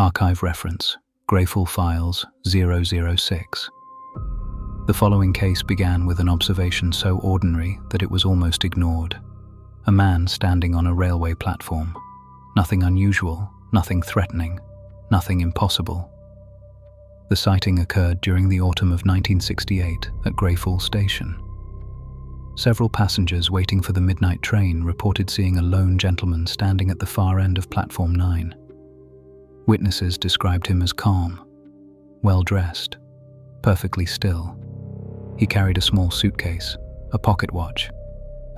Archive reference, Greyfall Files 006. The following case began with an observation so ordinary that it was almost ignored. A man standing on a railway platform. Nothing unusual, nothing threatening, nothing impossible. The sighting occurred during the autumn of 1968 at Greyfall Station. Several passengers waiting for the midnight train reported seeing a lone gentleman standing at the far end of Platform 9. Witnesses described him as calm, well-dressed, perfectly still. He carried a small suitcase, a pocket watch,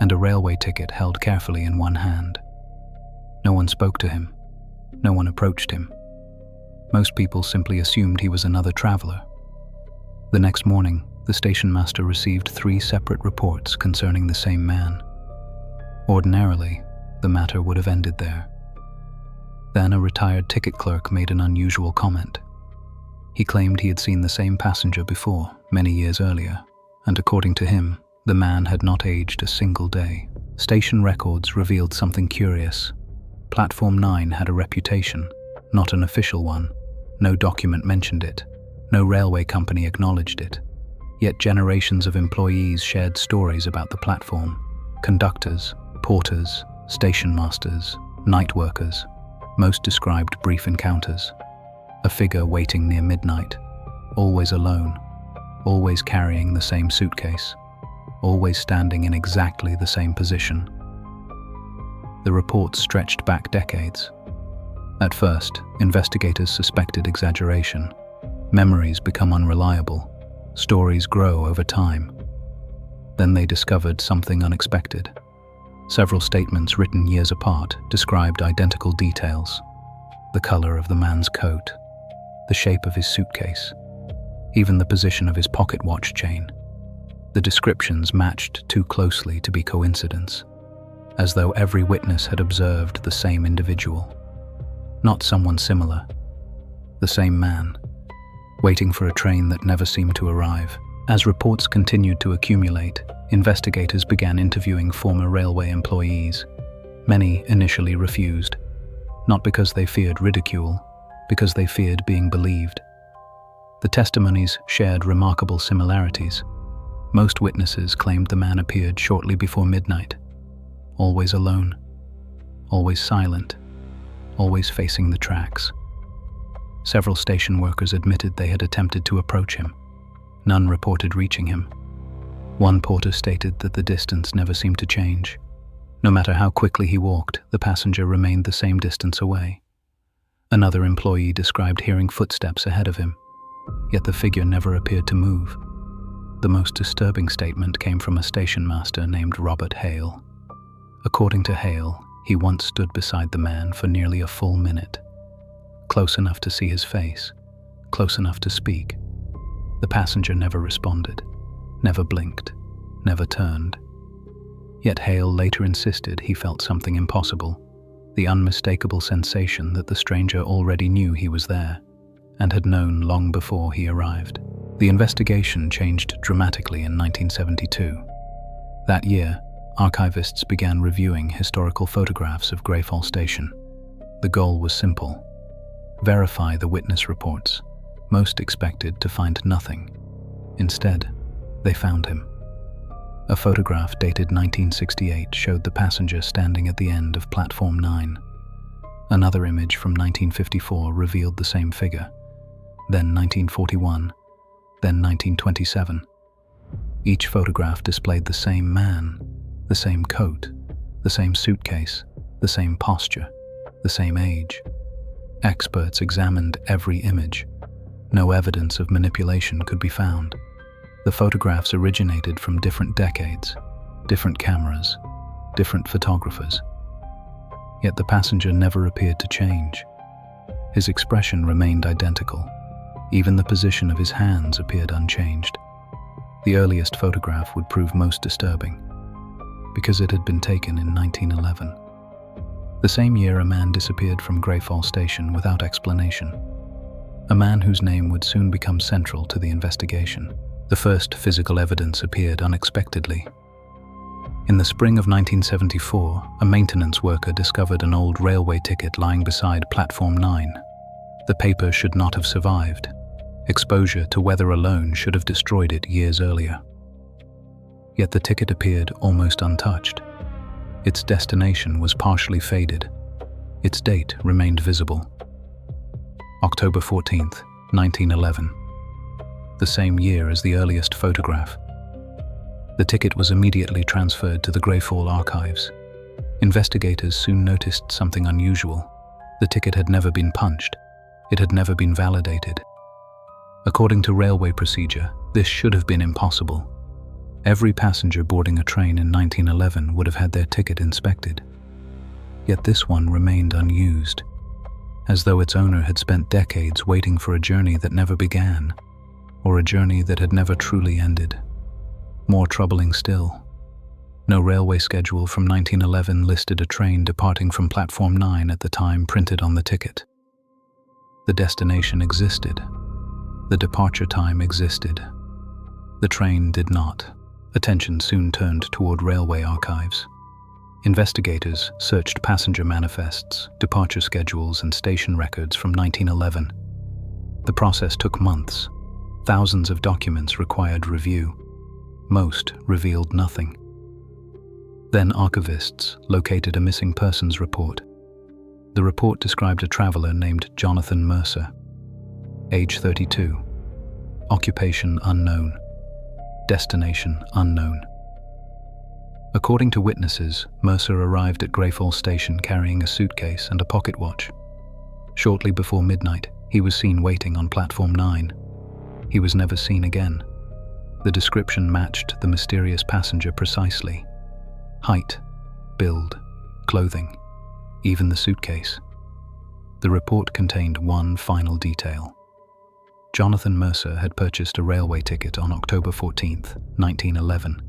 and a railway ticket held carefully in one hand. No one spoke to him. No one approached him. Most people simply assumed he was another traveler. The next morning, the station master received 3 separate reports concerning the same man. Ordinarily, the matter would have ended there. Then a retired ticket clerk made an unusual comment. He claimed he had seen the same passenger before, many years earlier, and according to him, the man had not aged a single day. Station records revealed something curious. Platform 9 had a reputation, not an official one. No document mentioned it. No railway company acknowledged it. Yet generations of employees shared stories about the platform. Conductors, porters, station masters, night workers. Most described brief encounters. A figure waiting near midnight, always alone, always carrying the same suitcase, always standing in exactly the same position. The reports stretched back decades. At first, investigators suspected exaggeration. Memories become unreliable. Stories grow over time. Then they discovered something unexpected. Several statements written years apart described identical details. The color of the man's coat, the shape of his suitcase, even the position of his pocket watch chain. The descriptions matched too closely to be coincidence, as though every witness had observed the same individual. Not someone similar, the same man, waiting for a train that never seemed to arrive. As reports continued to accumulate, investigators began interviewing former railway employees. Many initially refused, not because they feared ridicule, because they feared being believed. The testimonies shared remarkable similarities. Most witnesses claimed the man appeared shortly before midnight, always alone, always silent, always facing the tracks. Several station workers admitted they had attempted to approach him. None reported reaching him. One porter stated that the distance never seemed to change. No matter how quickly he walked, the passenger remained the same distance away. Another employee described hearing footsteps ahead of him, yet the figure never appeared to move. The most disturbing statement came from a station master named Robert Hale. According to Hale, he once stood beside the man for nearly a full minute, close enough to see his face, close enough to speak. The passenger never responded, never blinked, never turned. Yet Hale later insisted he felt something impossible, the unmistakable sensation that the stranger already knew he was there, and had known long before he arrived. The investigation changed dramatically in 1972. That year, archivists began reviewing historical photographs of Greyfall Station. The goal was simple: verify the witness reports. Most expected to find nothing. Instead, they found him. A photograph dated 1968 showed the passenger standing at the end of Platform 9. Another image from 1954 revealed the same figure. Then 1941, then 1927. Each photograph displayed the same man, the same coat, the same suitcase, the same posture, the same age. Experts examined every image. No evidence of manipulation could be found. The photographs originated from different decades, different cameras, different photographers. Yet the passenger never appeared to change. His expression remained identical. Even the position of his hands appeared unchanged. The earliest photograph would prove most disturbing, because it had been taken in 1911. The same year, a man disappeared from Greyfall Station without explanation. A man whose name would soon become central to the investigation. The first physical evidence appeared unexpectedly. In the spring of 1974, a maintenance worker discovered an old railway ticket lying beside Platform 9. The paper should not have survived. Exposure to weather alone should have destroyed it years earlier. Yet the ticket appeared almost untouched. Its destination was partially faded. Its date remained visible. October 14th, 1911. The same year as the earliest photograph. The ticket was immediately transferred to the Greyfall Archives. Investigators soon noticed something unusual. The ticket had never been punched. It had never been validated. According to railway procedure, this should have been impossible. Every passenger boarding a train in 1911 would have had their ticket inspected. Yet this one remained unused, as though its owner had spent decades waiting for a journey that never began, or a journey that had never truly ended. More troubling still, no railway schedule from 1911 listed a train departing from Platform 9 at the time printed on the ticket. The destination existed. The departure time existed. The train did not. Attention soon turned toward railway archives. Investigators searched passenger manifests, departure schedules, and station records from 1911. The process took months. Thousands of documents required review. Most revealed nothing. Then archivists located a missing persons report. The report described a traveler named Jonathan Mercer. Age 32. Occupation unknown. Destination unknown. According to witnesses, Mercer arrived at Greyfall Station carrying a suitcase and a pocket watch. Shortly before midnight, he was seen waiting on Platform 9. He was never seen again. The description matched the mysterious passenger precisely. Height, build, clothing, even the suitcase. The report contained one final detail. Jonathan Mercer had purchased a railway ticket on October 14, 1911.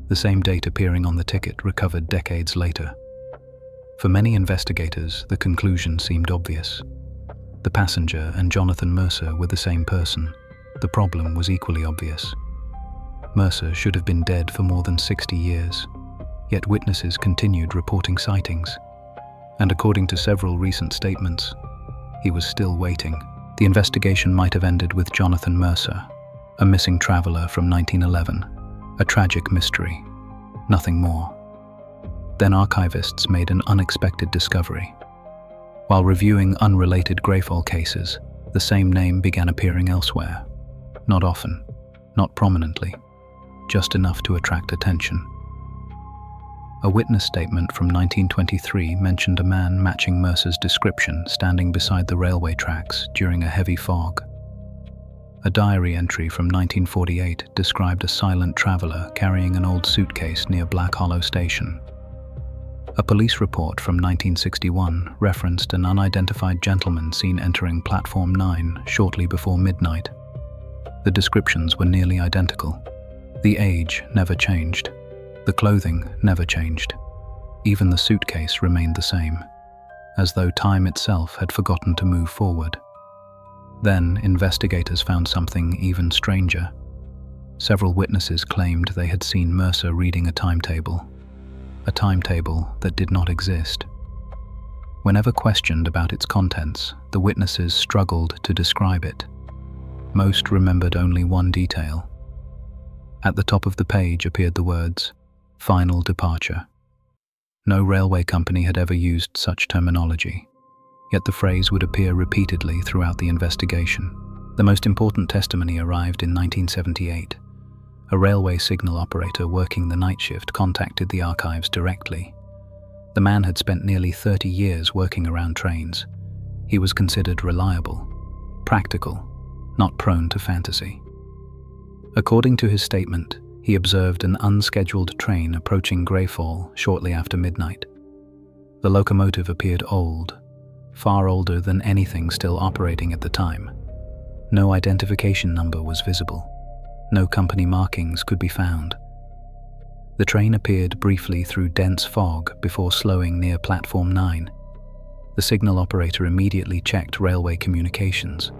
The same date appearing on the ticket recovered decades later. For many investigators, the conclusion seemed obvious. The passenger and Jonathan Mercer were the same person. The problem was equally obvious. Mercer should have been dead for more than 60 years. Yet witnesses continued reporting sightings. And according to several recent statements, he was still waiting. The investigation might have ended with Jonathan Mercer, a missing traveler from 1911, a tragic mystery, nothing more. Then archivists made an unexpected discovery. While reviewing unrelated Greyfall cases, the same name began appearing elsewhere. Not often, not prominently, just enough to attract attention. A witness statement from 1923 mentioned a man matching Mercer's description standing beside the railway tracks during a heavy fog. A diary entry from 1948 described a silent traveler carrying an old suitcase near Black Hollow Station. A police report from 1961 referenced an unidentified gentleman seen entering Platform 9 shortly before midnight. The descriptions were nearly identical. The age never changed. The clothing never changed. Even the suitcase remained the same, as though time itself had forgotten to move forward. Then, investigators found something even stranger. Several witnesses claimed they had seen Mercer reading a timetable that did not exist. Whenever questioned about its contents, the witnesses struggled to describe it. Most remembered only one detail. At the top of the page appeared the words, "Final departure." No railway company had ever used such terminology, yet the phrase would appear repeatedly throughout the investigation. The most important testimony arrived in 1978. A railway signal operator working the night shift contacted the archives directly. The man had spent nearly 30 years working around trains. He was considered reliable, practical, not prone to fantasy. According to his statement, he observed an unscheduled train approaching Greyfall shortly after midnight. The locomotive appeared old, far older than anything still operating at the time. No identification number was visible. No company markings could be found. The train appeared briefly through dense fog before slowing near Platform 9. The signal operator immediately checked railway communications.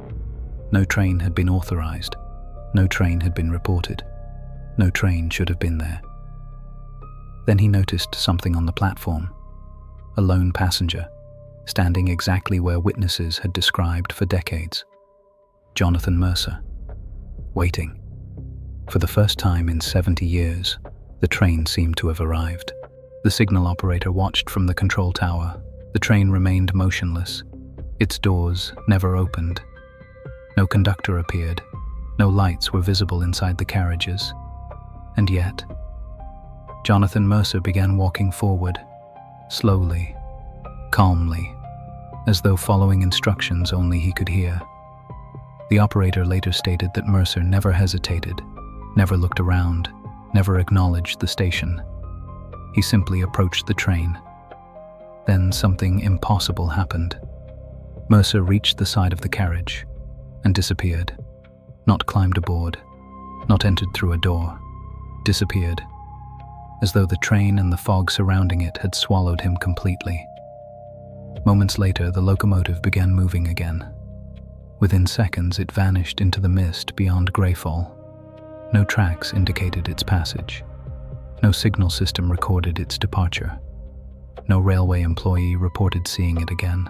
No train had been authorized. No train had been reported. No train should have been there. Then he noticed something on the platform. A lone passenger, standing exactly where witnesses had described for decades. Jonathan Mercer, waiting. For the first time in 70 years, the train seemed to have arrived. The signal operator watched from the control tower. The train remained motionless. Its doors never opened. No conductor appeared. No lights were visible inside the carriages. And yet, Jonathan Mercer began walking forward, slowly, calmly, as though following instructions only he could hear. The operator later stated that Mercer never hesitated, never looked around, never acknowledged the station. He simply approached the train. Then something impossible happened. Mercer reached the side of the carriage and disappeared. Not climbed aboard, not entered through a door. Disappeared, as though the train and the fog surrounding it had swallowed him completely. Moments later, the locomotive began moving again. Within seconds, it vanished into the mist beyond Greyfall. No tracks indicated its passage. No signal system recorded its departure. No railway employee reported seeing it again.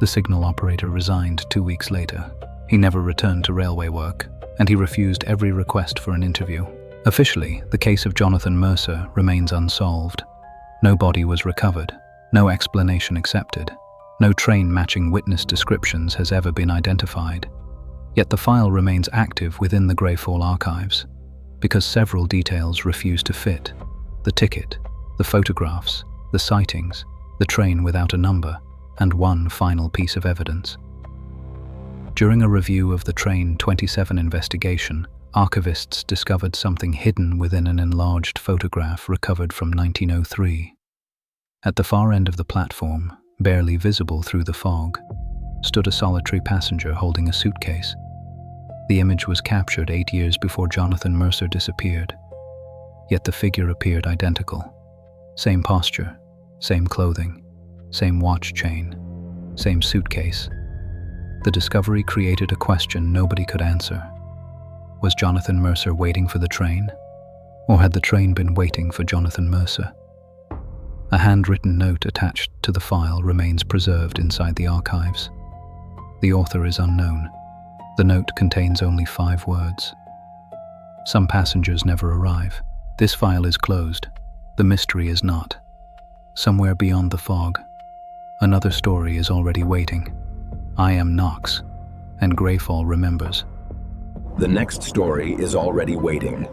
The signal operator resigned 2 weeks later. He never returned to railway work, and he refused every request for an interview. Officially, the case of Jonathan Mercer remains unsolved. No body was recovered, no explanation accepted, no train matching witness descriptions has ever been identified. Yet the file remains active within the Greyfall Archives, because several details refuse to fit: the ticket, the photographs, the sightings, the train without a number, and one final piece of evidence. During a review of the Train 27 investigation, archivists discovered something hidden within an enlarged photograph recovered from 1903. At the far end of the platform, barely visible through the fog, stood a solitary passenger holding a suitcase. The image was captured 8 years before Jonathan Mercer disappeared. Yet the figure appeared identical. Same posture, same clothing, same watch chain, same suitcase. The discovery created a question nobody could answer. Was Jonathan Mercer waiting for the train? Or had the train been waiting for Jonathan Mercer? A handwritten note attached to the file remains preserved inside the archives. The author is unknown. The note contains only 5 words. Some passengers never arrive. This file is closed. The mystery is not. Somewhere beyond the fog, another story is already waiting. I am Knox, and Greyfall remembers. The next story is already waiting.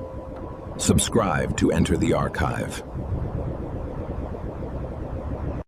Subscribe to enter the archive.